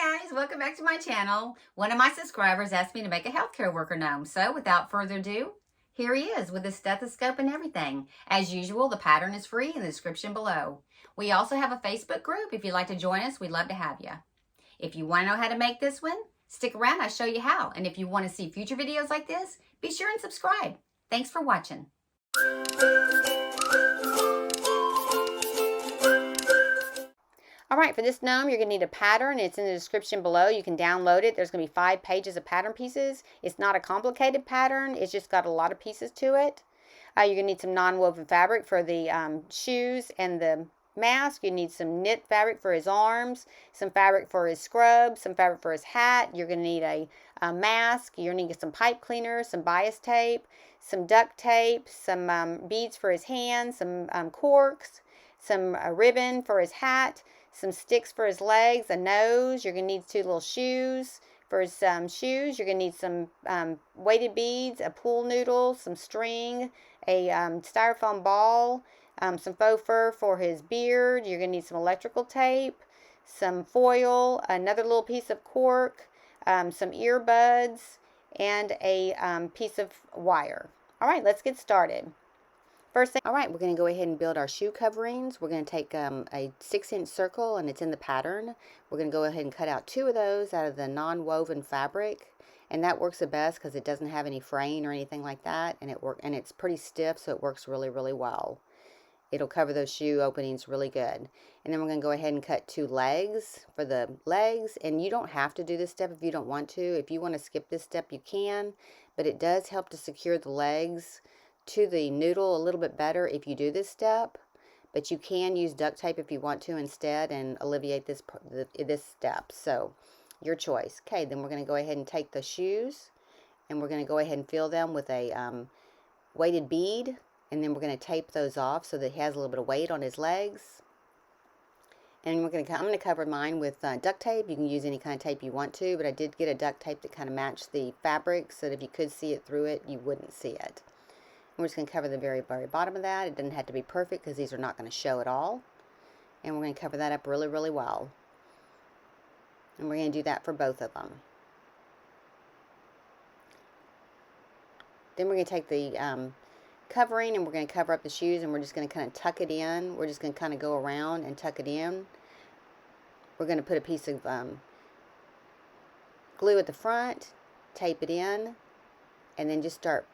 guys, welcome back to my channel. One of my subscribers asked me to make a healthcare worker gnome, so without further ado, here he is with his stethoscope and everything. As usual, the pattern is free in the description below. We also have a Facebook group. If you'd like to join us, we'd love to have you. If you want to know how to make this one, stick around, I'll show you how. And if you want to see future videos like this, be sure and subscribe. Thanks for watching. All right, for this gnome, you're going to need a pattern. It's in the description below. You can download it. There's going to be 5 pages of pattern pieces. It's not a complicated pattern. It's just got a lot of pieces to it. You're going to need some non-woven fabric for the shoes and the mask. You need some knit fabric for his arms, some fabric for his scrub, some fabric for his hat. You're going to need a mask. You're going to need some pipe cleaner, some bias tape, some duct tape, some beads for his hands, some corks, some ribbon for his hat, some sticks for his legs, a nose. You're going to need 2 little shoes for his shoes. You're going to need some weighted beads, a pool noodle, some string, a styrofoam ball, some faux fur for his beard. You're going to need some electrical tape, some foil, another little piece of cork, some earbuds, and a piece of wire. All right, let's get started. First thing, all right, we're going to go ahead and build our shoe coverings. We're going to take a 6-inch circle, and it's in the pattern. We're going to go ahead and cut out 2 of those out of the non-woven fabric, and that works the best because it doesn't have any fraying or anything like that, and it's pretty stiff, so it works really, really well. It'll cover those shoe openings really good. And then we're going to go ahead and cut 2 legs for the legs, and you don't have to do this step if you don't want to. If you want to skip this step, you can, but it does help to secure the legs to the noodle a little bit better if you do this step, but you can use duct tape if you want to instead and alleviate this step. So your choice. Okay, then we're going to go ahead and take the shoes, and we're going to go ahead and fill them with a weighted bead, and then we're going to tape those off so that he has a little bit of weight on his legs. And I'm going to cover mine with duct tape. You can use any kind of tape you want to, but I did get a duct tape that kind of matched the fabric so that if you could see it through it, you wouldn't see it. We're just going to cover the very, very bottom of that. It doesn't have to be perfect because these are not going to show at all. And we're going to cover that up really, really well. And we're going to do that for both of them. Then we're going to take the covering and we're going to cover up the shoes, and we're just going to kind of tuck it in. We're just going to kind of go around and tuck it in. We're going to put a piece of glue at the front, tape it in, and then just start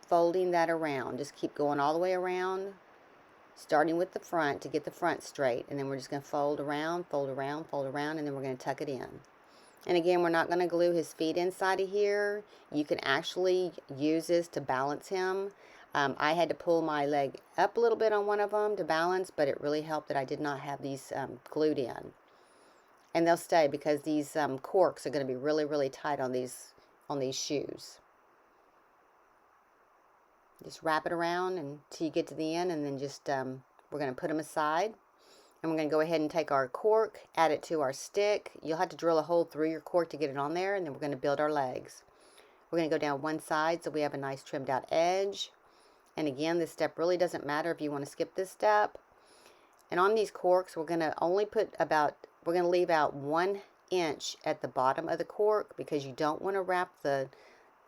folding that around. Just keep going all the way around, starting with the front to get the front straight, and then we're just going to fold around, fold around, fold around, and then we're going to tuck it in. And again, we're not going to glue his feet inside of here. You can actually use this to balance him. I had to pull my leg up a little bit on one of them to balance, but it really helped that I did not have these glued in. And they'll stay because these corks are going to be really, really tight on these shoes. Just wrap it around until you get to the end, and then just we're going to put them aside. And we're going to go ahead and take our cork, add it to our stick. You'll have to drill a hole through your cork to get it on there, and then we're going to build our legs. We're going to go down one side so we have a nice trimmed out edge. And again, this step really doesn't matter if you want to skip this step. And on these corks, we're going to only we're going to leave out 1 inch at the bottom of the cork because you don't want to wrap the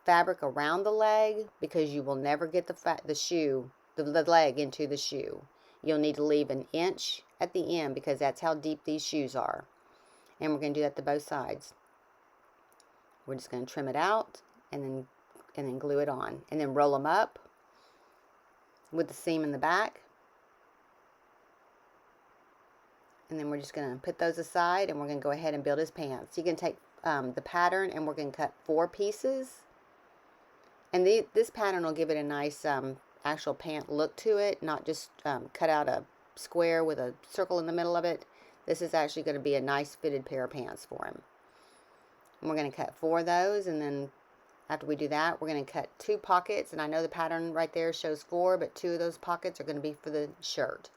fabric around the leg because you will never get the leg into the shoe. You'll need to leave 1 inch at the end because that's how deep these shoes are. And we're going to do that to both sides. We're just going to trim it out and then glue it on, and then roll them up with the seam in the back. And then we're just going to put those aside, and we're going to go ahead and build his pants. You can take the pattern, and we're going to cut 4 pieces. And this pattern will give it a nice actual pant look to it, not just cut out a square with a circle in the middle of it. This is actually going to be a nice fitted pair of pants for him. And we're going to cut 4 of those, and then after we do that, we're going to cut 2 pockets. And I know the pattern right there shows 4, but 2 of those pockets are going to be for the shirt.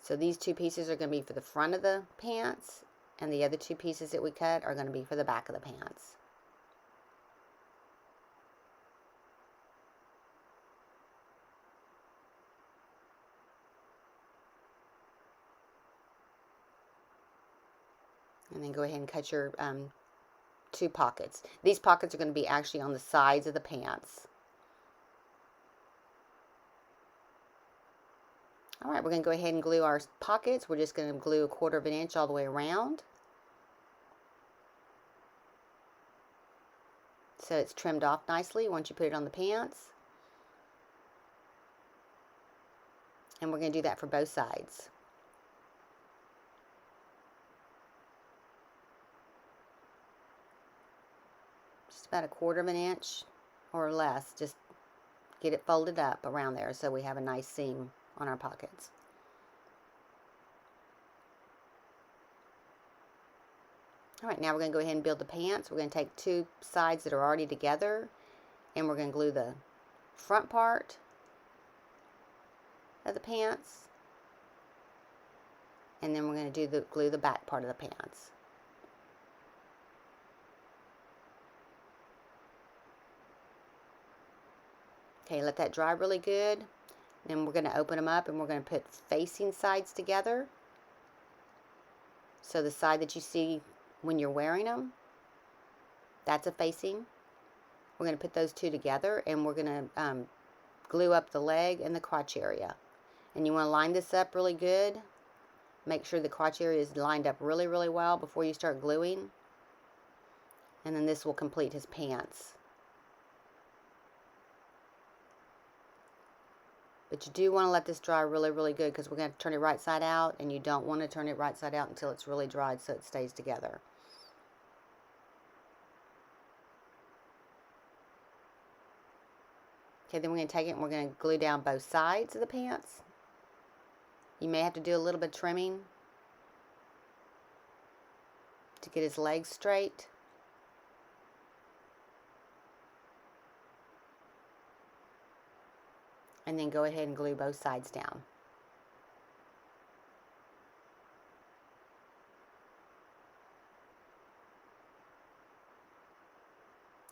So these 2 pieces are going to be for the front of the pants, and the other 2 pieces that we cut are going to be for the back of the pants. And then go ahead and cut your 2 pockets. These pockets are going to be actually on the sides of the pants. Alright, we're going to go ahead and glue our pockets. We're just going to glue 1/4 of an inch all the way around. So it's trimmed off nicely once you put it on the pants. And we're going to do that for both sides. Just about 1/4 of an inch or less. Just get it folded up around there so we have a nice seam on our pockets. Alright, now we're going to go ahead and build the pants. We're going to take 2 sides that are already together, and we're going to glue the front part of the pants, and then we're going to glue the back part of the pants. Okay, let that dry really good. Then we're going to open them up and we're going to put facing sides together. So the side that you see when you're wearing them, that's a facing. We're going to put those 2 together and we're going to glue up the leg and the crotch area. And you want to line this up really good. Make sure the crotch area is lined up really, really well before you start gluing. And then this will complete his pants. But you do want to let this dry really, really good because we're going to turn it right side out, and you don't want to turn it right side out until it's really dried so it stays together. Okay, then we're going to take it and we're going to glue down both sides of the pants. You may have to do a little bit of trimming to get his legs straight. And then go ahead and glue both sides down.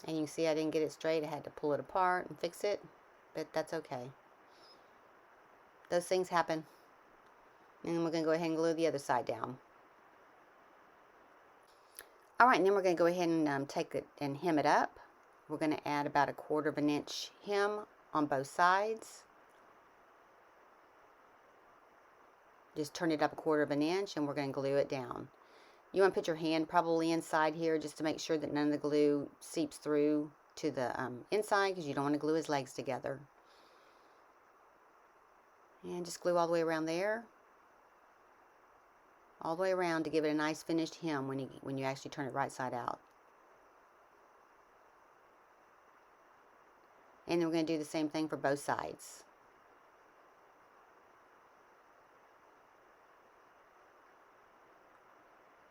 And you can see I didn't get it straight. I had to pull it apart and fix it, but that's okay. Those things happen. And then we're going to go ahead and glue the other side down. Alright, and then we're going to go ahead and take it and hem it up. We're going to add about 1/4 of an inch hem on both sides. Just turn it up 1/4 of an inch and we're going to glue it down. You want to put your hand probably inside here just to make sure that none of the glue seeps through to the inside, because you don't want to glue his legs together. And just glue all the way around there. All the way around to give it a nice finished hem when you actually turn it right side out. And then we're going to do the same thing for both sides.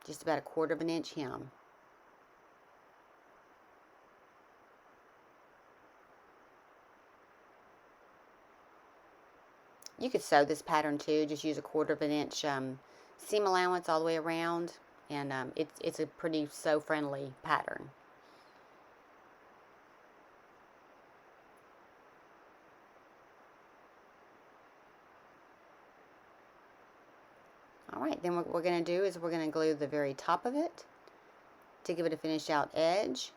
Just about 1/4 of an inch hem. You could sew this pattern too. Just use 1/4 of an inch seam allowance all the way around, and it's a pretty sew friendly pattern. Alright, then what we're going to do is we're going to glue the very top of it to give it a finished out edge.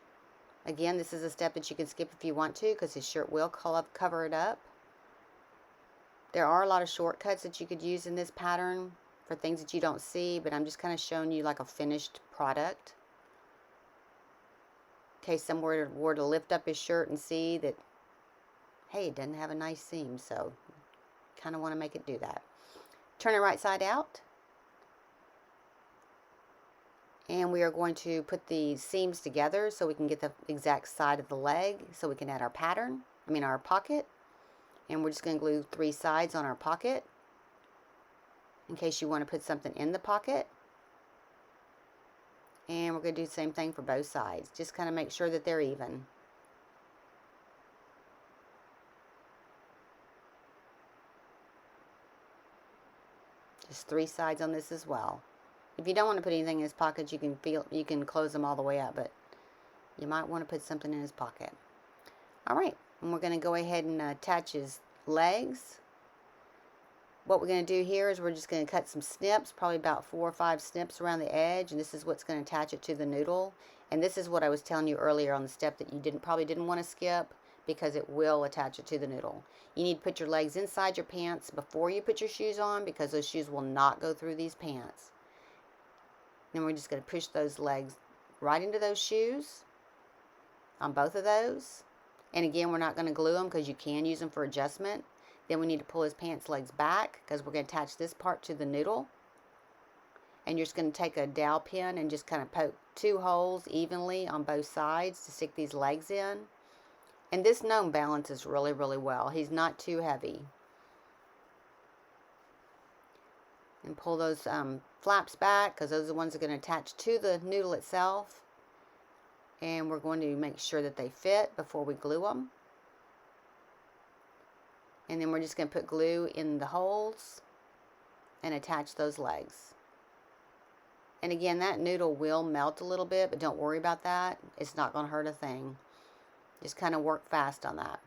Again, this is a step that you can skip if you want to, because his shirt will cover it up. There are a lot of shortcuts that you could use in this pattern for things that you don't see, but I'm just kind of showing you like a finished product. In case someone were to lift up his shirt and see that, hey, it doesn't have a nice seam, so kind of want to make it do that. Turn it right side out. And we are going to put the seams together so we can get the exact side of the leg so we can add our our pocket. And we're just going to glue 3 sides on our pocket in case you want to put something in the pocket. And we're going to do the same thing for both sides. Just kind of make sure that they're even. Just 3 sides on this as well. If you don't want to put anything in his pockets, you can close them all the way up, but you might want to put something in his pocket. Alright, and we're going to go ahead and attach his legs. what we're going to do here is we're just going to cut some snips, probably about 4 or 5 snips around the edge, and this is what's going to attach it to the noodle. And this is what I was telling you earlier on the step that you probably didn't want to skip, because it will attach it to the noodle. You need to put your legs inside your pants before you put your shoes on, because those shoes will not go through these pants. Then we're just going to push those legs right into those shoes on both of those. And again, we're not going to glue them because you can use them for adjustment. Then we need to pull his pants legs back because we're going to attach this part to the noodle. And you're just going to take a dowel pin and just kind of poke 2 holes evenly on both sides to stick these legs in. And this gnome balances really, really well. He's not too heavy. And pull those flaps back because those are the ones that are going to attach to the noodle itself. And we're going to make sure that they fit before we glue them. And then we're just going to put glue in the holes and attach those legs. And again, that noodle will melt a little bit, but don't worry about that. It's not going to hurt a thing. Just kind of work fast on that.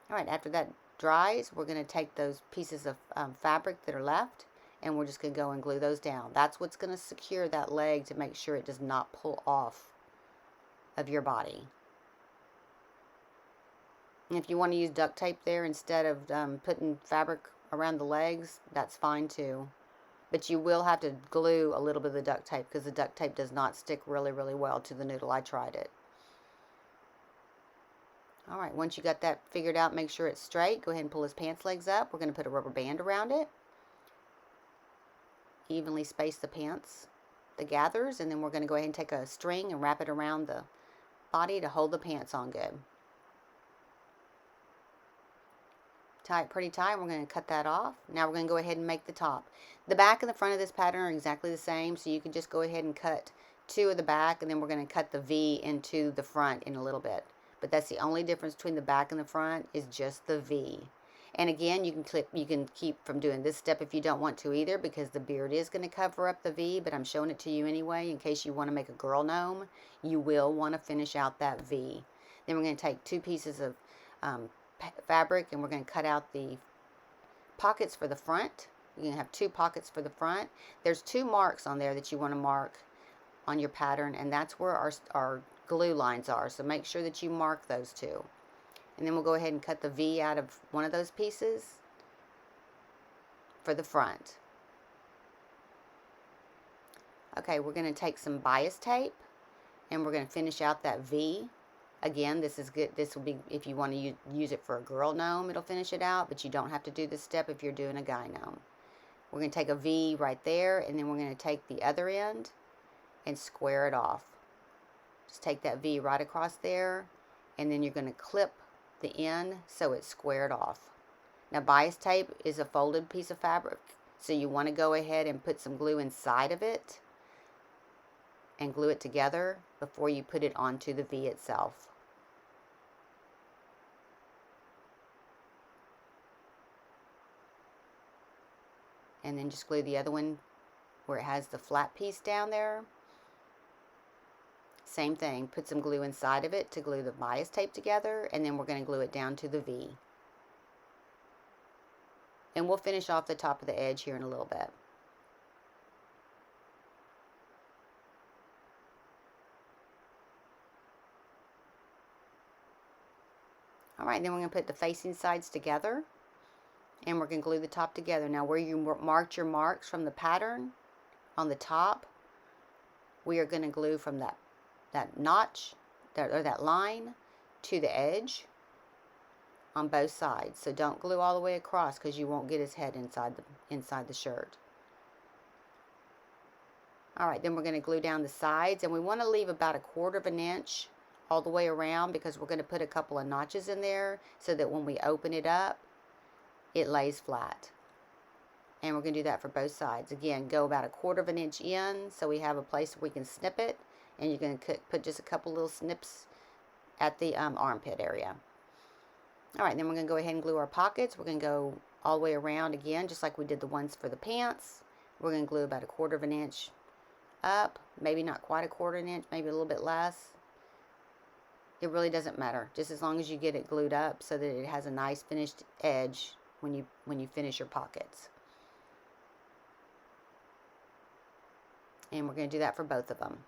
Alright, after that dries, we're going to take those pieces of fabric that are left, and we're just going to go and glue those down. That's what's going to secure that leg to make sure it does not pull off of your body. And if you want to use duct tape there instead of putting fabric around the legs, that's fine too. But you will have to glue a little bit of the duct tape because the duct tape does not stick really, really well to the noodle. I tried it. Alright, once you got that figured out, make sure it's straight. Go ahead and pull his pants legs up. We're going to put a rubber band around it. Evenly space the pants, the gathers, and then we're going to go ahead and take a string and wrap it around the body to hold the pants on good. Tie it pretty tight. We're going to cut that off. Now we're going to go ahead and make the top. The back and the front of this pattern are exactly the same, so you can just go ahead and cut 2 of the back, and then we're going to cut the V into the front in a little bit. But that's the only difference between the back and the front, is just the V. And again, you can keep from doing this step if you don't want to either, because the beard is going to cover up the V, but I'm showing it to you anyway in case you want to make a girl gnome. You will want to finish out that V. Then we're going to take 2 pieces of fabric, and we're going to cut out the pockets for the front. You're going to have 2 pockets for the front. There's 2 marks on there that you want to mark on your pattern, and that's where our glue lines are. So make sure that you mark those 2. And then we'll go ahead and cut the V out of one of those pieces for the front. Okay, we're going to take some bias tape, and we're going to finish out that V. Again, this is good. This will be, if you want to use it for a girl gnome, it'll finish it out, but you don't have to do this step if you're doing a guy gnome. We're going to take a V right there, and then we're going to take the other end and square it off. Just take that V right across there, and then you're going to clip the end so it's squared off. Now, bias tape is a folded piece of fabric, so you want to go ahead and put some glue inside of it and glue it together before you put it onto the V itself. And then just glue the other one where it has the flat piece down there. Same thing, put some glue inside of it to glue the bias tape together, and then we're going to glue it down to the V. And we'll finish off the top of the edge here in a little bit. Alright, then we're going to put the facing sides together, and we're going to glue the top together. Now, where you marked your marks from the pattern on the top, we are going to glue from that notch, or that line, to the edge on both sides. So don't glue all the way across because you won't get his head inside the shirt. Alright, then we're going to glue down the sides, and we want to leave about 1/4 of an inch all the way around because we're going to put a couple of notches in there so that when we open it up, it lays flat. And we're going to do that for both sides. Again, go about 1/4 of an inch in so we have a place where we can snip it. And you're going to put just a couple little snips at the armpit area. Alright, then we're going to go ahead and glue our pockets. We're going to go all the way around again, just like we did the ones for the pants. We're going to glue about 1/4 of an inch up. Maybe not quite 1/4 of an inch, maybe a little bit less. It really doesn't matter, just as long as you get it glued up so that it has a nice finished edge when you finish your pockets. And we're going to do that for both of them.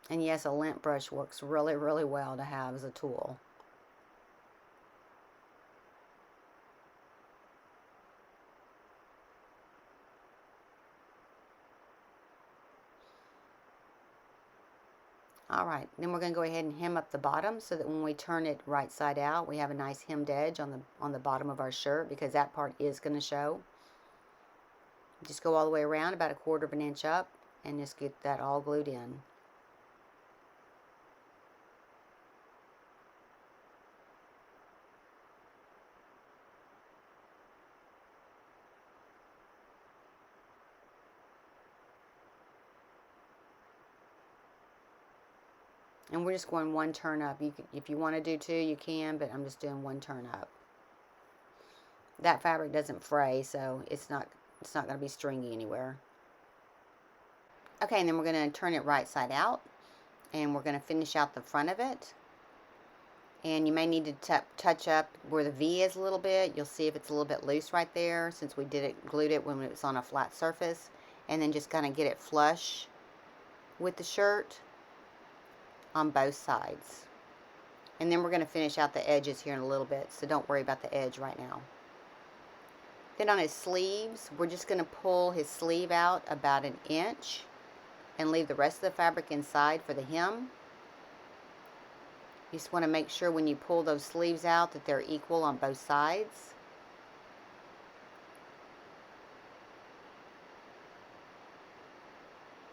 And yes, a lint brush works really, really well to have as a tool. Alright, then we're going to go ahead and hem up the bottom so that when we turn it right side out, we have a nice hemmed edge on the bottom of our shirt, because that part is going to show. Just go all the way around about 1/4 of an inch up and just get that all glued in. And we're just going one turn up. If you want to do two, you can, but I'm just doing one turn up. That fabric doesn't fray, so it's not going to be stringy anywhere. Okay, and then we're going to turn it right side out, and we're going to finish out the front of it. And you may need to touch up where the V is a little bit. You'll see if it's a little bit loose right there, since we glued it when it was on a flat surface. And then just kind of get it flush with the shirt on both sides. And then we're going to finish out the edges here in a little bit, so don't worry about the edge right now. Then on his sleeves, we're just going to pull his sleeve out about 1 inch and leave the rest of the fabric inside for the hem. You just want to make sure when you pull those sleeves out that they're equal on both sides.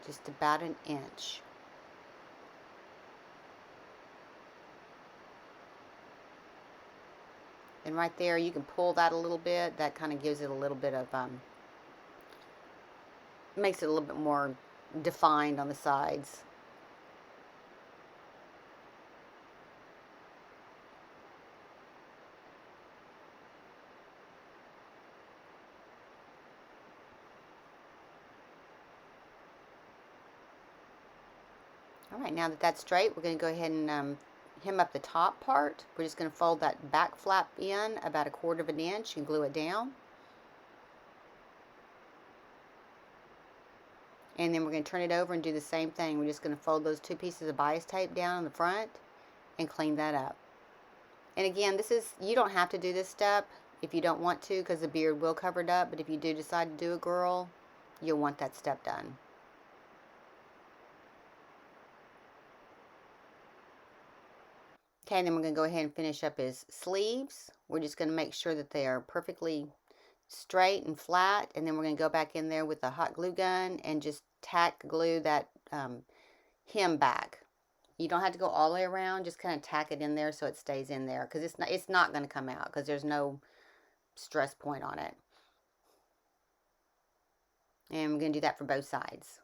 Just about 1 inch. And right there, you can pull that a little bit. That kind of gives it a little bit of, makes it a little bit more defined on the sides. Alright, now that that's straight, we're going to go ahead and hem up the top part. We're just going to fold that back flap in about 1/4 of an inch and glue it down. And then we're going to turn it over and do the same thing. We're just going to fold those 2 pieces of bias tape down on the front and clean that up. And again, you don't have to do this step if you don't want to, because the beard will cover it up, but if you do decide to do a girl, you'll want that step done. Okay, and then we're going to go ahead and finish up his sleeves. We're just going to make sure that they are perfectly straight and flat, and then we're going to go back in there with a hot glue gun and just tack glue that hem back. You don't have to go all the way around, just kind of tack it in there so it stays in there, because it's not going to come out because there's no stress point on it. And we're going to do that for both sides.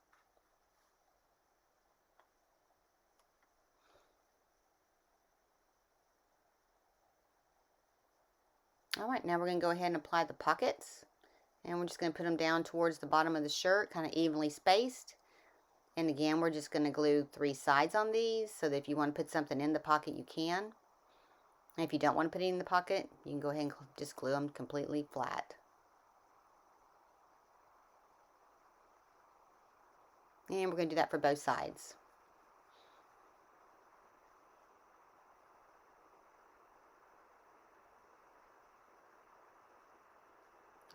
Alright, now we're going to go ahead and apply the pockets. And we're just going to put them down towards the bottom of the shirt, kind of evenly spaced. And again, we're just going to glue 3 sides on these, so that if you want to put something in the pocket, you can. And if you don't want to put it in the pocket, you can go ahead and just glue them completely flat. And we're going to do that for both sides.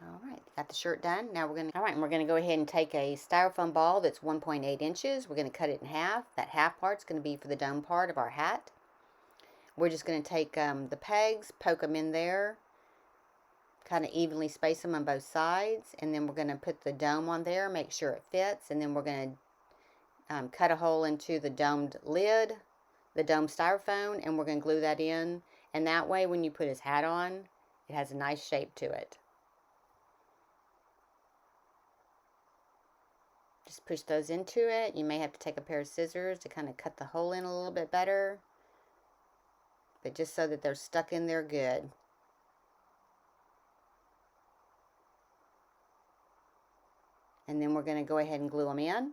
Alright, got the shirt done. Now we're going to go ahead and take a styrofoam ball that's 1.8 inches. We're going to cut it in half. That half part's going to be for the dome part of our hat. We're just going to take the pegs, poke them in there, kind of evenly space them on both sides, and then we're going to put the dome on there, make sure it fits, and then we're going to cut a hole into the domed lid, the dome styrofoam, and we're going to glue that in, and that way when you put his hat on, it has a nice shape to it. Just push those into it. You may have to take a pair of scissors to kind of cut the hole in a little bit better, but just so that they're stuck in there good. And then we're going to go ahead and glue them in.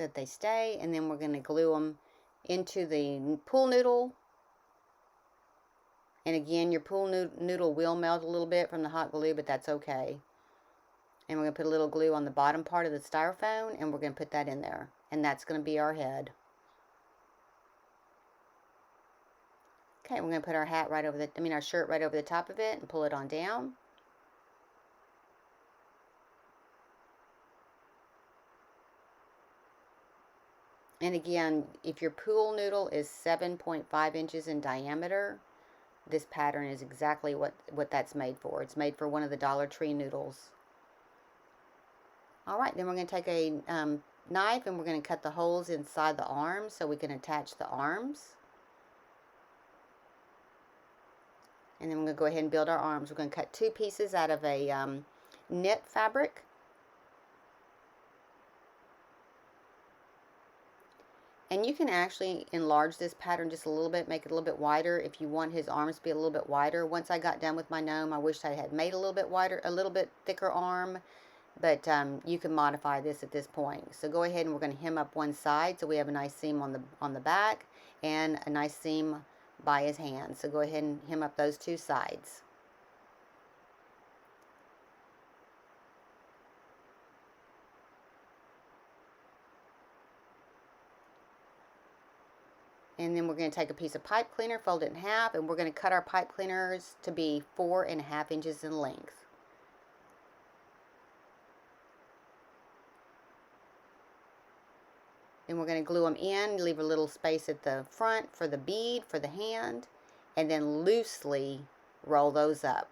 so that they stay. And then we're going to glue them into the pool noodle. And again, your pool noodle will melt a little bit from the hot glue, but that's okay. And we're going to put a little glue on the bottom part of the styrofoam, and we're going to put that in there. And that's going to be our head. Okay, we're going to put our hat right over our shirt right over the top of it and pull it on down. And again, if your pool noodle is 7.5 inches in diameter, this pattern is exactly what that's made for. It's made for one of the Dollar Tree noodles. Alright, then we're going to take a knife and we're going to cut the holes inside the arms so we can attach the arms. And then we're going to go ahead and build our arms. We're going to cut 2 pieces out of a knit fabric. And you can actually enlarge this pattern just a little bit, make it a little bit wider if you want his arms to be a little bit wider. Once I got done with my gnome, I wished I had made a little bit wider, a little bit thicker arm. But you can modify this at this point. So go ahead and we're going to hem up one side so we have a nice seam on the back and a nice seam by his hand. So go ahead and hem up those 2 sides. And then we're going to take a piece of pipe cleaner, fold it in half, and we're going to cut our pipe cleaners to be 4.5 inches in length. Then we're going to glue them in, leave a little space at the front for the bead, for the hand, and then loosely roll those up.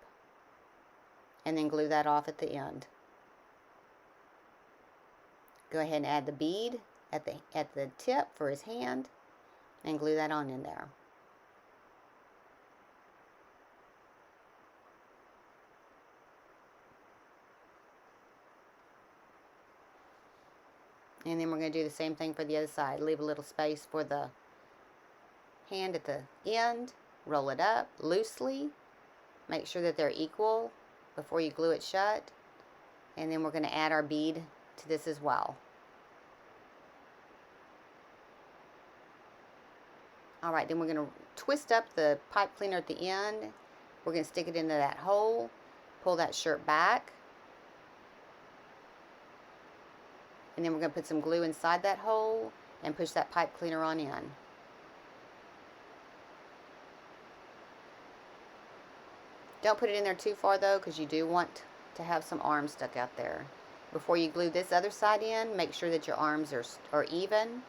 And then glue that off at the end. Go ahead and add the bead at the tip for his hand, and glue that on in there. And then we're going to do the same thing for the other side. Leave a little space for the hand at the end. Roll it up loosely. Make sure that they're equal before you glue it shut. And then we're going to add our bead to this as well. Alright, then we're going to twist up the pipe cleaner at the end. We're going to stick it into that hole. Pull that shirt back. And then we're going to put some glue inside that hole and push that pipe cleaner on in. Don't put it in there too far though, because you do want to have some arms stuck out there. Before you glue this other side in, make sure that your arms are even.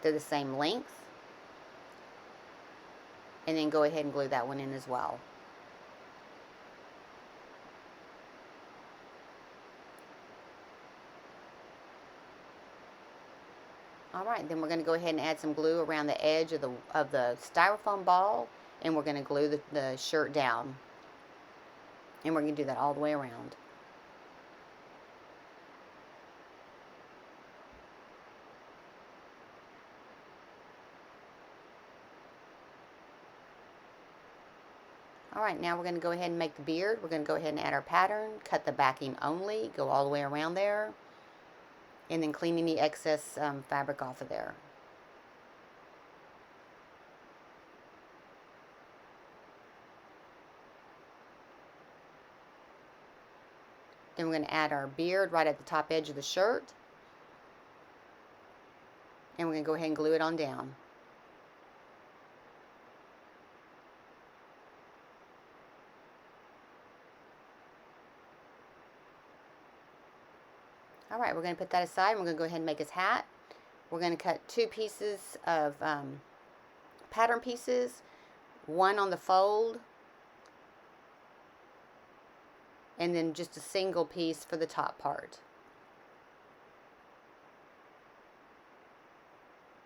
They're the same length. And then go ahead and glue that one in as well. Alright, then we're going to go ahead and add some glue around the edge of the styrofoam ball, and we're going to glue the shirt down. And we're going to do that all the way around. Alright, now we're going to go ahead and make the beard. We're going to go ahead and add our pattern, cut the backing only, go all the way around there, and then clean any excess fabric off of there. Then we're going to add our beard right at the top edge of the shirt. And we're going to go ahead and glue it on down. Alright, we're going to put that aside. We're going to go ahead and make his hat. We're going to cut 2 pieces of pattern pieces, one on the fold, and then just a single piece for the top part.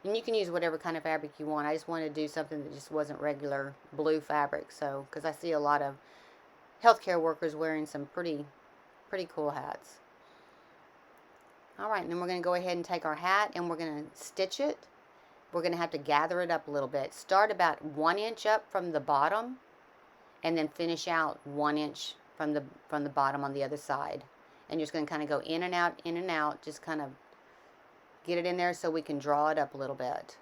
And you can use whatever kind of fabric you want. I just wanted to do something that just wasn't regular blue fabric, so because I see a lot of healthcare workers wearing some pretty cool hats. Alright, and then we're going to go ahead and take our hat and we're going to stitch it. We're going to have to gather it up a little bit. Start about 1 inch up from the bottom and then finish out 1 inch from the bottom on the other side. And you're just going to kind of go in and out, just kind of get it in there so we can draw it up a little bit.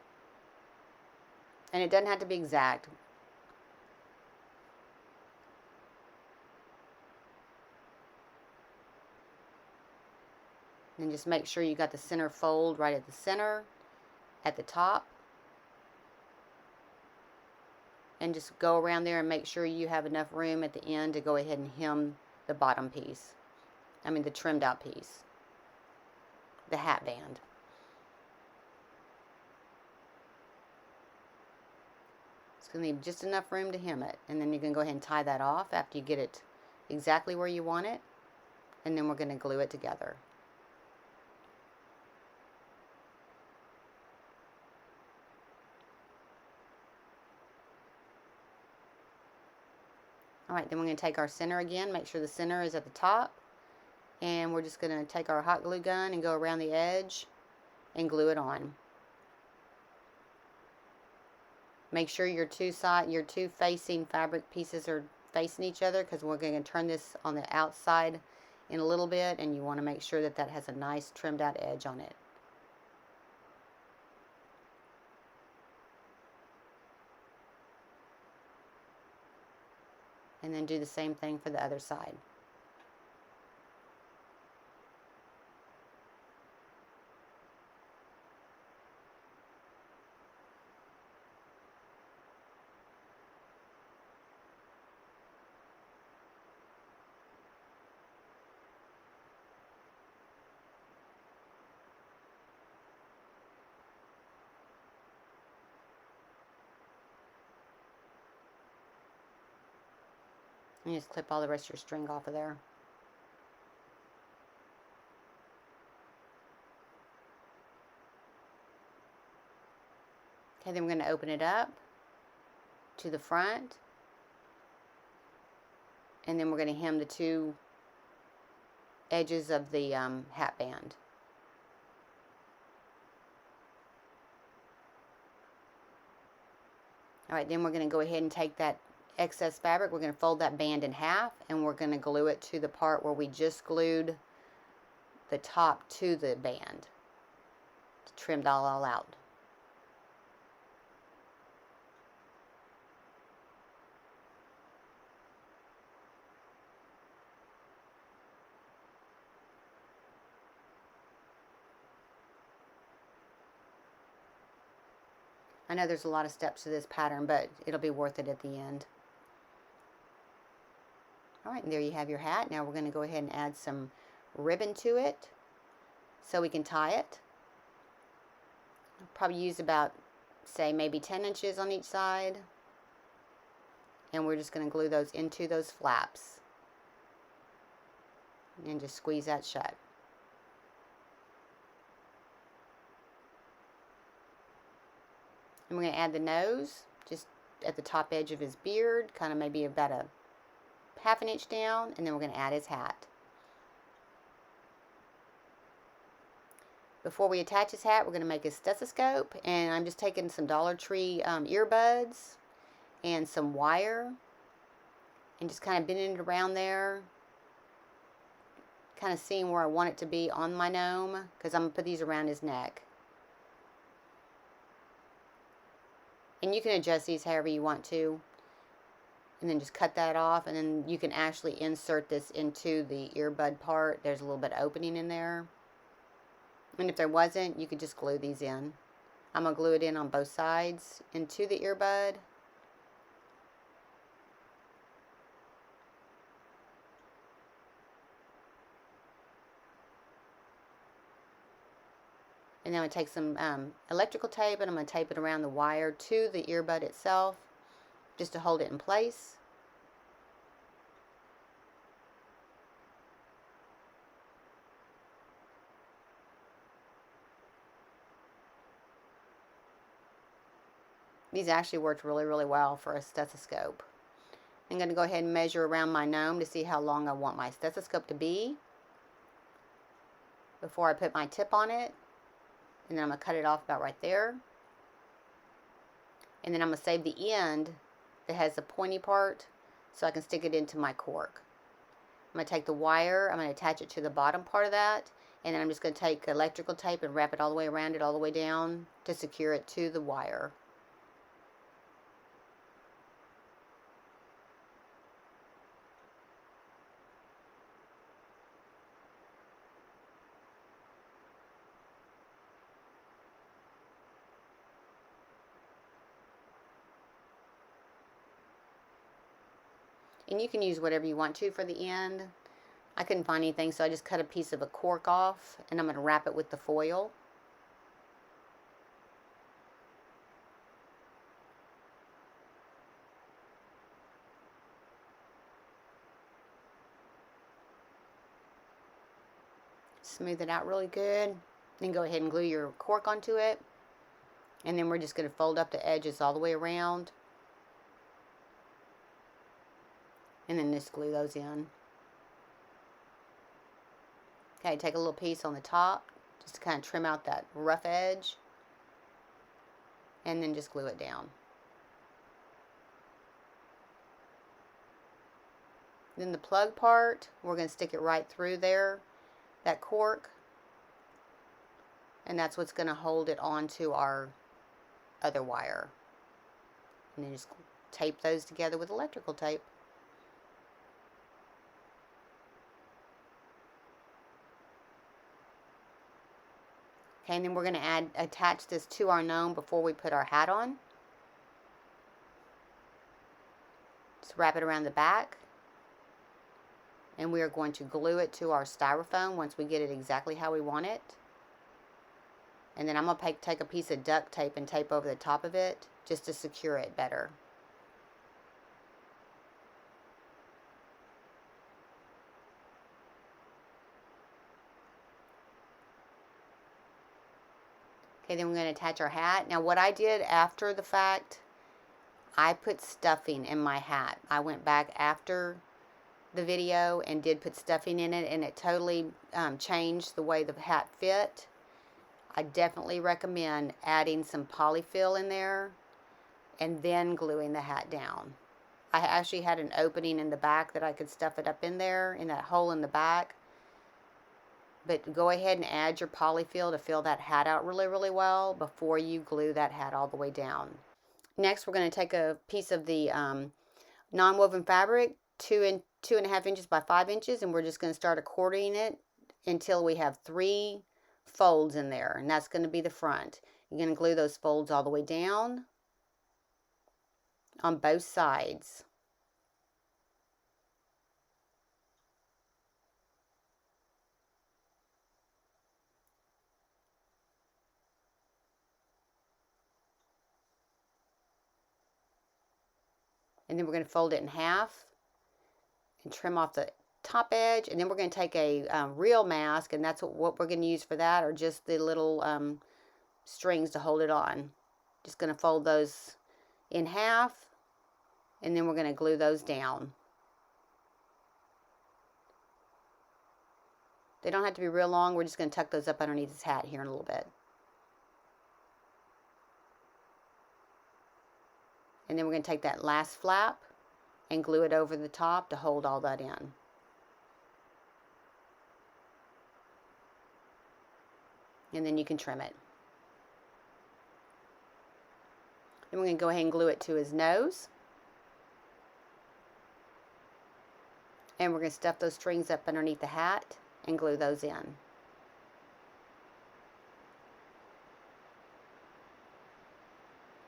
And it doesn't have to be exact. And just make sure you got the center fold right at the center, at the top. And just go around there and make sure you have enough room at the end to go ahead and hem the bottom piece. I mean the trimmed out piece. The hat band. It's going to need just enough room to hem it. And then you can go ahead and tie that off after you get it exactly where you want it. And then we're going to glue it together. Alright, then we're going to take our center again, make sure the center is at the top, and we're just going to take our hot glue gun and go around the edge and glue it on. Make sure your two facing fabric pieces are facing each other, because we're going to turn this on the outside in a little bit, and you want to make sure that that has a nice trimmed out edge on it. And then do the same thing for the other side. And just clip all the rest of your string off of there. Okay, then we're going to open it up to the front. And then we're going to hem the two edges of the hat band. Alright, then we're going to go ahead and take that excess fabric, we're going to fold that band in half, and we're going to glue it to the part where we just glued the top to the band. Trimmed all out. I know there's a lot of steps to this pattern, but it'll be worth it at the end. Alright, and there you have your hat. Now we're going to go ahead and add some ribbon to it so we can tie it. I'll probably use about, say, maybe 10 inches on each side. And we're just going to glue those into those flaps. And just squeeze that shut. And we're going to add the nose just at the top edge of his beard, kind of maybe about a half an inch down, and then we're going to add his hat. Before we attach his hat, we're going to make a stethoscope, and I'm just taking some Dollar Tree earbuds and some wire and just kind of bending it around there, kind of seeing where I want it to be on my gnome, because I'm going to put these around his neck. And you can adjust these however you want to. And then just cut that off, and then you can actually insert this into the earbud part. There's a little bit of opening in there. And if there wasn't, you could just glue these in. I'm going to glue it in on both sides into the earbud. And then I'm going to take some electrical tape, and I'm going to tape it around the wire to the earbud itself, just to hold it in place. These actually worked really, really well for a stethoscope. I'm going to go ahead and measure around my gnome to see how long I want my stethoscope to be before I put my tip on it. And then I'm going to cut it off about right there. And then I'm going to save the end that has the pointy part so I can stick it into my cork. I'm going to take the wire, I'm going to attach it to the bottom part of that, And then I'm just going to take electrical tape and wrap it all the way around it, all the way down to secure it to the wire. And you can use whatever you want to for the end. I couldn't find anything, so I just cut a piece of a cork off, and I'm going to wrap it with the foil. Smooth it out really good. Then go ahead and glue your cork onto it. And then we're just going to fold up the edges all the way around. And then just glue those in. Okay, take a little piece on the top, just to kind of trim out that rough edge. And then just glue it down. Then the plug part, we're going to stick it right through there, that cork. And that's what's going to hold it onto our other wire. And then just tape those together with electrical tape. Okay, and then we're going to attach this to our gnome before we put our hat on. Just wrap it around the back. And we are going to glue it to our styrofoam once we get it exactly how we want it. And then I'm going to take a piece of duct tape and tape over the top of it just to secure it better. Okay, then we're going to attach our hat. Now what I did after the fact, I put stuffing in my hat. I went back after the video and did put stuffing in it, and it totally changed the way the hat fit. I definitely recommend adding some polyfill in there and then gluing the hat down. I actually had an opening in the back that I could stuff it up in there, in that hole in the back. But go ahead and add your polyfill to fill that hat out really, really well before you glue that hat all the way down. Next, we're going to take a piece of the non-woven fabric, 2.5 inches by 5 inches, and we're just going to start accordioning it until we have 3 folds in there, and that's going to be the front. You're going to glue those folds all the way down on both sides. And then we're going to fold it in half and trim off the top edge. And then we're going to take a real mask, and that's what we're going to use for that, or just the little strings to hold it on. Just going to fold those in half, and then we're going to glue those down. They don't have to be real long. We're just going to tuck those up underneath his hat here in a little bit. And then we're going to take that last flap and glue it over the top to hold all that in. And then you can trim it. Then we're going to go ahead and glue it to his nose. And we're going to stuff those strings up underneath the hat and glue those in.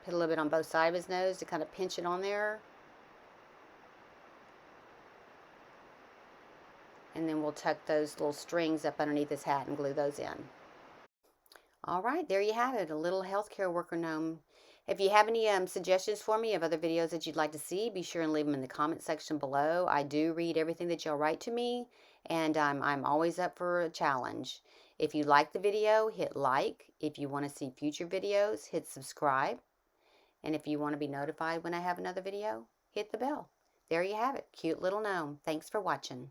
Put a little bit on both sides of his nose to kind of pinch it on there. And then we'll tuck those little strings up underneath his hat and glue those in. Alright, there you have it, a little healthcare worker gnome. If you have any suggestions for me of other videos that you'd like to see, be sure and leave them in the comment section below. I do read everything that y'all write to me, and I'm always up for a challenge. If you like the video, hit like. If you want to see future videos, hit subscribe. And if you want to be notified when I have another video, hit the bell. There you have it. Cute little gnome. Thanks for watching.